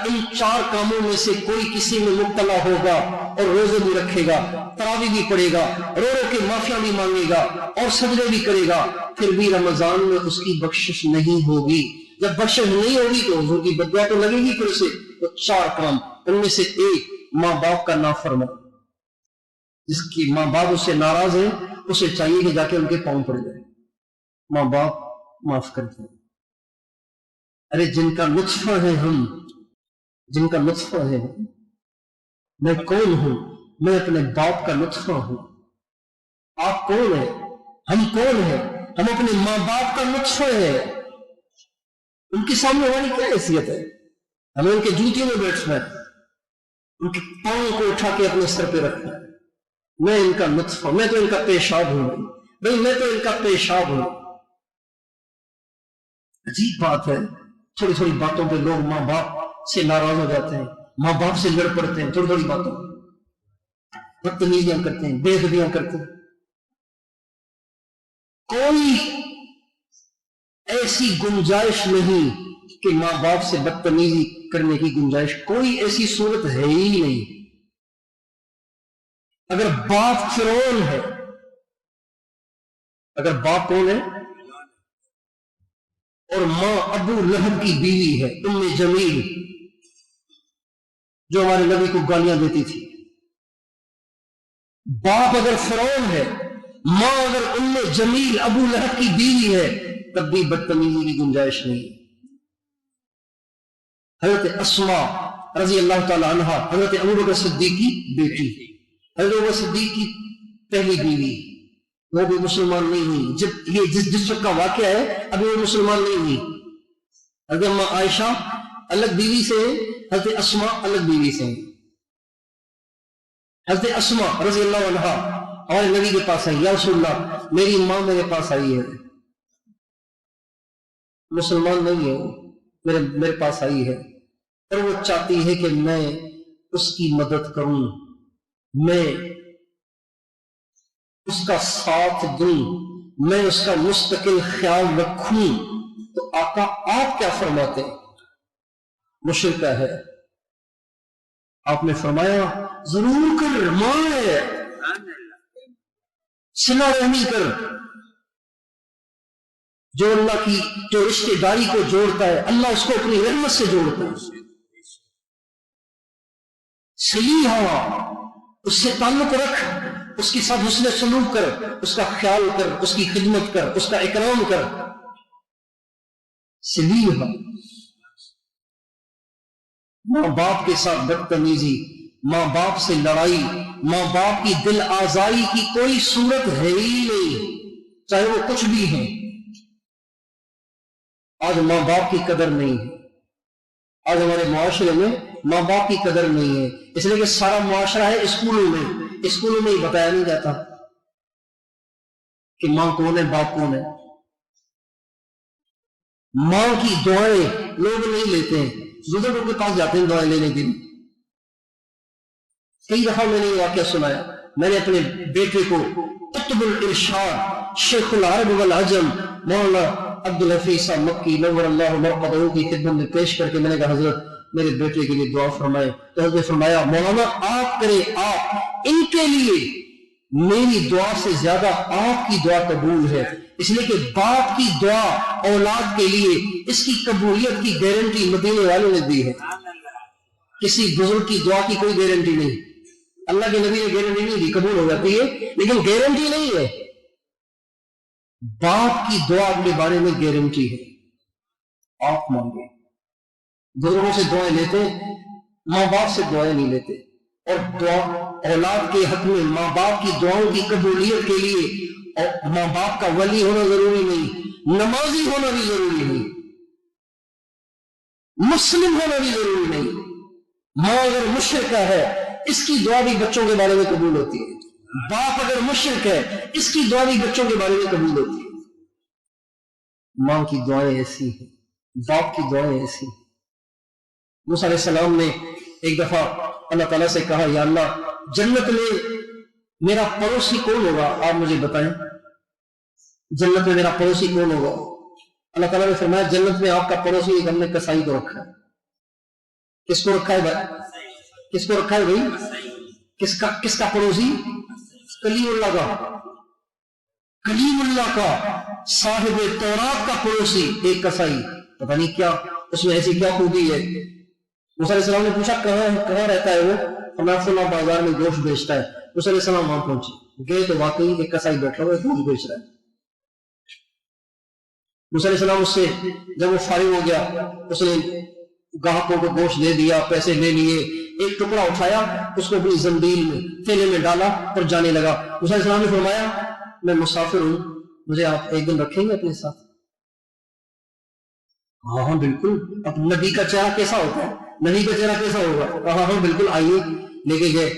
ان 4 کاموں میں سے کوئی کسی میں مبتلا ہوگا اور روزے بھی رکھے گا، تراویح بھی پڑھے گا، رو رو کے معافیاں بھی مانگے گا اور سجدے بھی کرے گا، پھر بھی رمضان میں اس کی بخشش نہیں ہوگی۔ جب بخشش نہیں ہوگی تو حضور کی بددعا تو لگے گی پھر سے۔ تو 4 کام، ان میں سے ایک ماں باپ کا نافرمان، جس کی ماں باپ اس سے ناراض ہیں، اسے چاہیے کہ جا کے ان کے پاؤں پڑ جائے، ماں باپ معاف کر دیں۔ ارے جن کا نطفہ ہے ہم، جن کا نطفہ ہے ہم، میں کون ہوں؟ میں اپنے باپ کا نطفہ ہوں۔ آپ کون ہیں؟ ہم کون ہیں؟ ہم اپنے ماں باپ کا نطفہ ہے۔ ان کے سامنے ہماری کیا حیثیت ہے؟ ہمیں ان کے جوتیوں میں بیٹھنا ہے، ان کے پاؤں کو اٹھا کے اپنے سر پہ رکھنا ہے۔ میں ان کا نطفہ، میں تو ان کا پیشاب ہوں بھائی، میں تو ان کا پیشاب ہوں۔ عجیب بات ہے، تھوڑی تھوڑی باتوں پہ لوگ ماں باپ سے ناراض ہو جاتے ہیں، ماں باپ سے لڑ پڑتے ہیں، تھوڑی تھوڑی باتوں بدتمیزیاں کرتے ہیں، بے ادبیاں کرتے ہیں۔ کوئی ایسی گنجائش نہیں کہ ماں باپ سے بدتمیزی کرنے کی گنجائش، کوئی ایسی صورت ہے ہی نہیں۔ اگر باپ فرعون ہے، اگر باپ کون ہے اور ماں ابو لہب کی بیوی ہے ام جمیل، جو ہمارے نبی کو گالیاں دیتی تھی، باپ اگر فرعون ہے، ماں اگر ام جمیل ابو لہب کی بیوی ہے، تب بھی بدتمیزی کی گنجائش نہیں۔ حضرت اسماء رضی اللہ تعالی عنہ حضرت ابوبکر صدیق کی بیٹی، حضرت ابوبکر صدیق کی پہلی بیوی، وہ بھی مسلمان نہیں ہوئی۔ جب یہ جس وقت کا واقعہ ہے ابھی وہ مسلمان نہیں ہوئی۔ حضرت اماں عائشہ الگ بیوی سے ہیں، حضرت اسماء الگ بیوی سے ہیں۔ حضرت اسماء رضی اللہ عنہ ہمارے نبی کے پاس آئی، یا رسول اللہ میری ماں میرے پاس آئی ہے، مسلمان نہیں ہے، میرے پاس آئی ہے، اور وہ چاہتی ہے کہ میں اس کی مدد کروں، میں اس کا ساتھ دوں، میں اس کا مستقل خیال رکھوں۔ تو آقا آپ کیا فرماتے ہیں؟ مشرکہ ہے۔ آپ نے فرمایا ضرور کر، ماں ہے، صلہ رحمی کر۔ جو اللہ کی جو رشتے داری کو جوڑتا ہے، اللہ اس کو اپنی رحمت سے جوڑتا ہے۔ صلیحہ، اس سے تعلق رکھ، اس کے ساتھ حسن سلوک کر، اس کا خیال کر، اس کی خدمت کر، اس کا اکرام کر۔ صلیحہ، ماں باپ کے ساتھ بدتمیزی، ماں باپ سے لڑائی، ماں باپ کی دل آزاری کی کوئی صورت ہے ہی نہیں، چاہے وہ کچھ بھی ہیں۔ آج ماں باپ کی قدر نہیں ہے، آج ہمارے معاشرے میں ماں باپ کی قدر نہیں ہے، اس لیے کہ سارا معاشرہ ہے اسکولوں میں ہی بتایا نہیں جاتا کہ ماں کون ہے، باپ کون ہے۔ ماں کی دعائیں لوگ نہیں لیتے ہیں، بزرگوں کے پاس جاتے ہیں دعائیں لینے کے لیے۔ کئی دفعہ میں نے یہ واقعہ سنایا، میں نے اپنے بیٹے کو قطب الارشاد شیخ العرب والعجم مولانا عبدالحفیظ صاحب مکی نور اللہ مرقدہ کی خدمت میں پیش کر کے میں نے کہا حضرت میرے بیٹے کے لیے دعا فرمائے۔ تو حضرت نے فرمایا مولانا آپ کریں، آپ ان کے لیے میری دعا سے زیادہ آپ کی دعا قبول ہے، اس لیے کہ باپ کی دعا اولاد کے لیے اس کی قبولیت کی گارنٹی مدینے والوں نے دی ہے۔ کسی بزرگ کی دعا کی کوئی گارنٹی نہیں، اللہ کے نبی نے گارنٹی نہیں دی، قبول ہو جاتی ہے لیکن گارنٹی نہیں ہے۔ باپ کی دعا کے بارے میں گارنٹی ہے، آپ مانگے۔ بزرگوں سے دعائیں لیتے، ماں باپ سے دعائیں نہیں لیتے، اور دعا اولاد کے حق میں ماں باپ کی دعاؤں کی قبولیت کے لیے اور ماں باپ کا ولی ہونا ضروری نہیں، نمازی ہونا بھی ضروری نہیں، مسلم ہونا بھی ضروری نہیں۔ ماں اگر مشرکہ ہے اس کی دعا بھی بچوں کے بارے میں قبول ہوتی ہے، باپ اگر مشرک ہے اس کی دعا بھی بچوں کے بارے میں قبول ہوتی ہے۔ ماں کی دعائیں ایسی ہیں، باپ کی دعائیں ایسی ہیں۔ موسیٰ علیہ السلام نے ایک دفعہ اللہ تعالیٰ سے کہا یا اللہ جنت میں میرا پڑوسی کون ہوگا، آپ مجھے بتائیں، جنت میں میرا پڑوسی کون ہوگا؟ اللہ تعالیٰ نے فرمایا جنت میں آپ کا پڑوسی ایک ہم نے کسائی کو رکھا ہے۔ کس کو رکھا ہے بھائی؟ کس کو رکھا ہے بھائی؟ کس کا پڑوسی؟ کلیم اللہ کا، کلیم اللہ کا، صاحب تورات کا پڑوسی ایک کسائی، پتہ نہیں کیا اس میں ایسی کیا خوبی ہے۔ موسیٰ علیہ السلام نے پوچھا کہاں رہتا ہے وہ؟ فرمایا فلاں بازار میں گوشت بیچتا ہے۔ موسیٰ علیہ السلام وہاں پہنچے، گئے تو واقعی ایک کسائی بیٹھا ہوا ہے، گوشت بیچ رہا ہے۔ موسیٰ علیہ السلام اس سے جب وہ فارغ ہو گیا، اس نے گاہکوں کو گوشت دے دیا، پیسے لے لیے، ایک ٹکڑا اٹھایا، اس کو اپنی زنبیل میں تھیلے میں ڈالا اور جانے لگا۔ موسیٰ علیہ السلام نے فرمایا میں مسافر ہوں، مجھے آپ ایک دن رکھیں گے اپنے ساتھ؟ ہاں بالکل۔ اب نبی کا چہرہ کیسا ہوتا ہے؟ نبی کا چہرہ کیسا ہوگا؟ ہاں بالکل، آئیے۔ لے کے گئے،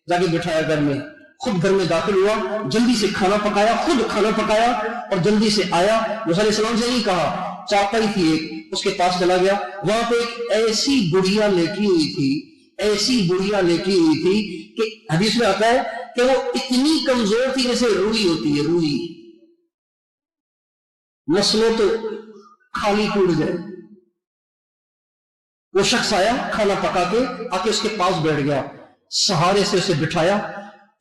جا کے بٹھایا گھر میں، خود گھر میں داخل ہوا، جلدی سے کھانا پکایا، خود کھانا پکایا اور جلدی سے آیا۔ موسیٰ علیہ السلام سے نہیں کہا، چاپائی تھی ایک، اس کے پاس چلا گیا، وہاں پہ ایک ایسی بڑھیا لیٹی ہوئی تھی، ایسی بڑھیا لیٹی ہوئی تھی کہ حدیث میں آتا ہے کہ وہ اتنی کمزور تھی جیسے روئی ہوتی ہے، روئی، نسلوں تو خالی ٹوٹ گئے۔ وہ شخص آیا کھانا پکا کے، آ کے اس کے پاس بیٹھ گیا، سہارے سے اسے بٹھایا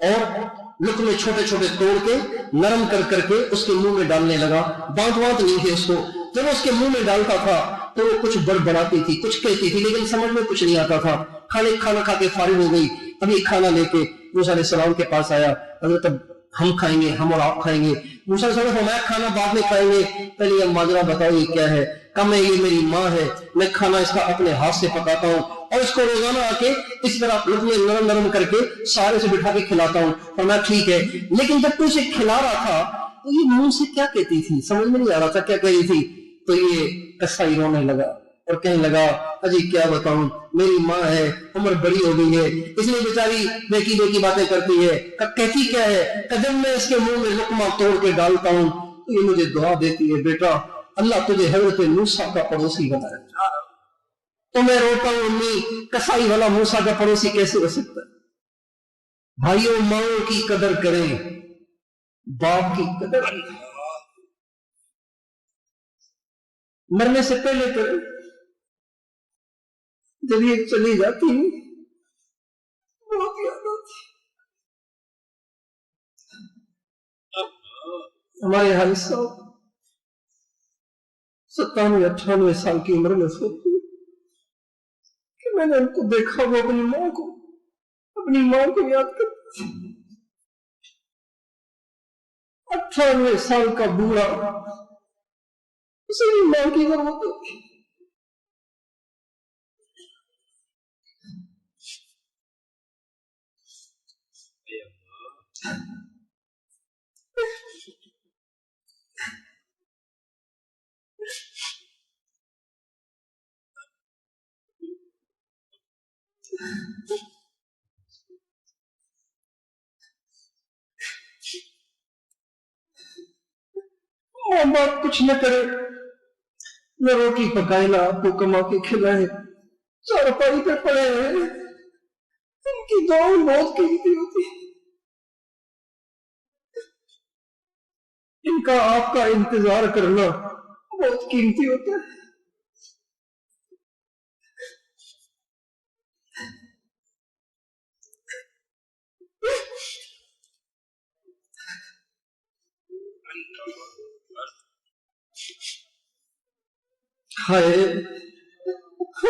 اور لقمے چھوٹے چھوٹے توڑ کے نرم کر کر کے اس کے منہ میں ڈالنے لگا۔ دانت وانت نہیں تھے اس کو، جب اس کے منہ میں ڈالتا تھا تو وہ کچھ بڑبڑاتی تھی، کچھ کہتی تھی، لیکن سمجھ میں کچھ نہیں آتا تھا۔ کھانا کھا کے فارغ ہو گئی، ابھی کھانا لے کے موسیٰ علیہ السلام کے پاس آیا، حضرت اب ہم کھائیں گے، ہم اور آپ کھائیں گے۔ موسیٰ علیہ السلام نے فرمایا کھانا بعد میں کھائیں گے، پہلے یہ ماجرا بتاؤ یہ کیا ہے؟ کم ہے، یہ میری ماں ہے، میں کھانا اس کا اپنے ہاتھ سے پکاتا ہوں اور اس کو روزانہ آ کے اس طرح لقمے نرم نرم کر کے سارے سے بٹھا کے کھلاتا ہوں۔ فرمایا ٹھیک ہے، لیکن جب تو اسے کھلا رہا تھا تو یہ منہ سے کیا کہتی تھی؟ سمجھ میں نہیں آ رہا تھا کیا کہہ رہی تھی۔ تو یہ کسائی رونے لگا اور کہنے لگا اجی کیا بتاؤں، میری ماں ہے، عمر بڑی ہو گئی ہے، اس لیے بیچاری بیکی بیکی باتیں کرتی ہے۔ کہتی کیا ہے؟ کہ جب میں اس کے منہ میں لقمہ توڑ کے ڈالتا ہوں تو یہ مجھے دعا دیتی ہے، بیٹا اللہ تجھے حضرت موسیٰ کا پڑوسی بنائے۔ تو میں روتا ہوں امی، کسائی والا موسیٰ کا پڑوسی کیسے ہو سکتا ہے؟ بھائیوں ماؤں کی قدر کریں، باپ کی قدر مرنے سے پہلے کریں۔ جب یہ چلی جاتی بہت یاد آتی۔ ہمارے حاجی صاحب 97-98 سال کی عمر میں فوت ہوئے کہ میں نے ان کو دیکھا، وہ اپنی ماں کو یاد کرتے تھے۔ 98 سال کا بوڑھا، اسے بھی ماں کی ضرورت ہوتی۔ ماں باپ کچھ نہ کرے، نہ روٹی پکائے، نہ آپ کو کما کے کھلائے، چارپائی پہ پڑے ہیں، ان کی دعائیں بہت قیمتی ہوتی ہیں۔ ان کا آپ کا انتظار کرنا بہت قیمتی ہوتا ہے۔ ہائے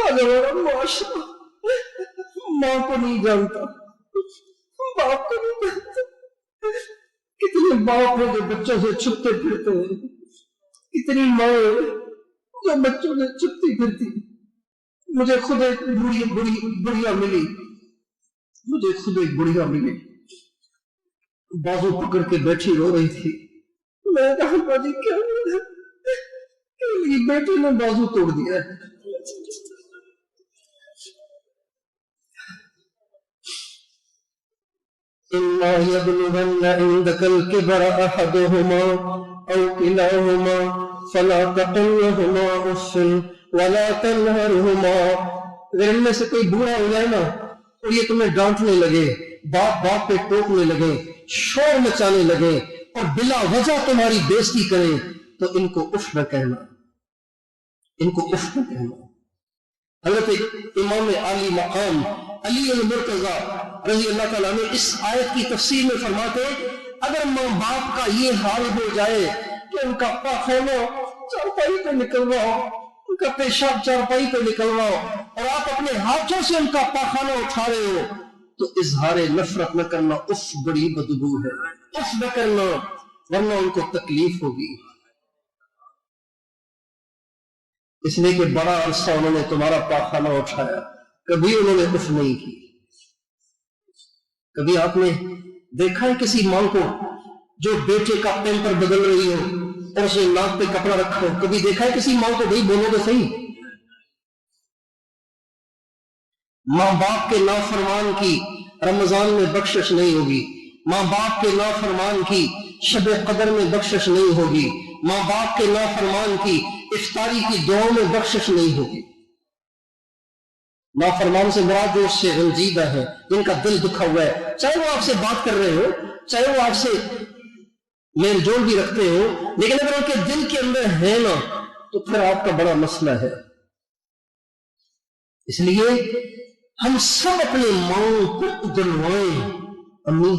آج ہمارا معاشرہ ماں کو نہیں جانتا، باپ کو نہیں جانتا۔ کتنے باپ ہیں جو بچوں سے چھپتے پھرتے ہیں، کتنی ماں جو بچوں سے چھپتی پھرتی۔ مجھے خود ایک بڑھیا ملی، بازو پکڑ کے بیٹھی رو رہی تھی۔ میں نے کہا باجی کیا بیٹے نے بازو توڑ دیا ہے۔ إِمَّا يَبْلُغَنَّ عِندَكَ الْكِبَرَ أَحَدُهُمَا أَوْ كِلَاهُمَا فَلَا تَقُل لَّهُمَا أُفٍّ وَلَا تَنْهَرْهُمَا۔ اگر ان میں سے کوئی بوڑھا ہو جائے نا اور یہ تمہیں ڈانٹنے لگے، باپ پہ ٹوکنے لگے، شور مچانے لگے اور بلا وجہ تمہاری بےزتی کریں تو ان کو اف نہ کہنا، ان کو اف نہ کہنا۔ حضرت امام علی مقام علی المرتضی رضی اللہ تعالیٰ نے اس آیت کی تفسیر میں فرماتے ہیں اگر ماں باپ کا یہ حال ہو جائے کہ ان کا پاخانہ چارپائی پہ نکل رہا ہو، ان کا پیشاب چارپائی پہ نکل رہا ہو اور آپ اپنے ہاتھوں سے ان کا پاخانہ اٹھا رہے ہو، تو اظہار نفرت نہ کرنا، اف بڑی بدبو ہے، اف نہ کرنا ورنہ ان کو تکلیف ہوگی، اس لیے کہ بڑا عرصہ انہوں نے تمہارا پاخانہ اٹھایا، کبھی انہوں نے اف نہیں کی۔ کبھی آپ نے دیکھا ہے کسی ماں کو جو بیٹے کا پیمپر بدل رہی ہو اور اسے ناک پہ کپڑا رکھا ہو؟ کبھی دیکھا ہے کسی ماں کو؟ بھائی بولو تو صحیح۔ ماں باپ کے نافرمان کی رمضان میں بخشش نہیں ہوگی، ماں باپ کے نافرمان کی شب قدر میں بخشش نہیں ہوگی، ماں باپ کے نافرمان کی افطاری کی دعاؤں میں بخشش نہیں ہوگی۔ نافرمان سے مراد جو اس سے رنجیدہ ہے، جن کا دل دکھا ہوا ہے، چاہے وہ آپ سے بات کر رہے ہو، چاہے وہ آپ سے میل جول بھی رکھتے ہو، لیکن اگر ان کے دل کے اندر ہے نا تو پھر آپ کا بڑا مسئلہ ہے۔ اس لیے ہم سب اپنے ماں کو اگلوائیں، امی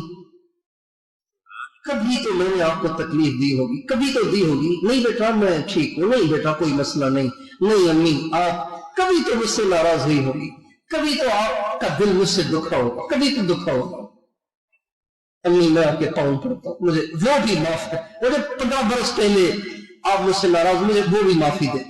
کبھی تو میں نے آپ کو تکلیف دی ہوگی، کبھی تو دی ہوگی، نہیں بیٹا میں ٹھیک ہوں، نہیں بیٹا کوئی مسئلہ نہیں، نہیں امی آپ کبھی تو مجھ سے ناراض ہوئی ہوگی، کبھی تو آپ کا دل مجھ سے دکھا ہوگا، کبھی تو دکھا ہوگا، امی میں آپ کے پاؤں پڑتا ہوں، مجھے وہ بھی معاف کر، مجھے 15 برس پہلے آپ مجھ سے ناراض، مجھے وہ بھی معافی دے۔